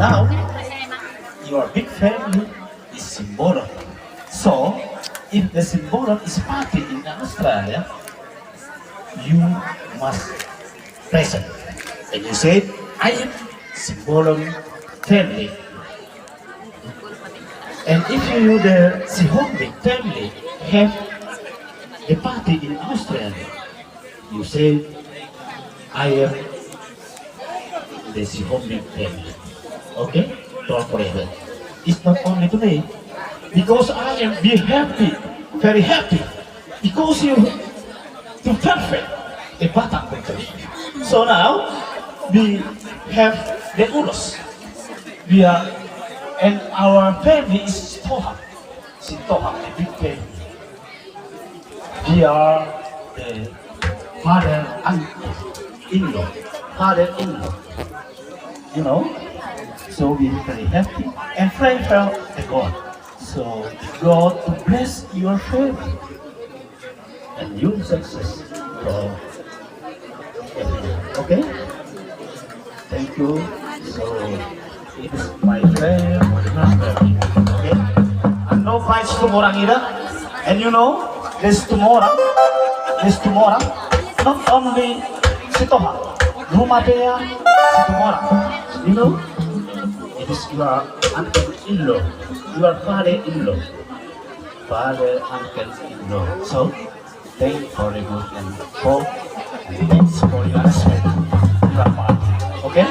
now, your big family is symbolic. So, if the symbolic is party in Australia, you must present. And you say, I am symbolic family. And if you, the Sihombik family, have a party in Australia, you say, I am the Sihombik family. Okay? Don't forget. It's not only today. Because I am be happy, very happy. Because you to perfect a Batak country. So now we have the Ulos. We are, and our family is Sitoha. Sitoha, a big family. We are the father-in-law. Father-in-law. You know? So we are very happy and pray for the God. So God to bless your family and your success for everything. Okay? Thank you. So it is my prayer for the family. Okay? And no fights tomorrow either. And you know, this tomorrow, not only Sitoha, Rumapea, Sitomora. You know? It is your uncle-in-law, your father-in-law, uncle-in-law. So, thank you for the good and hope, and thanks for your respect. You are part. Okay?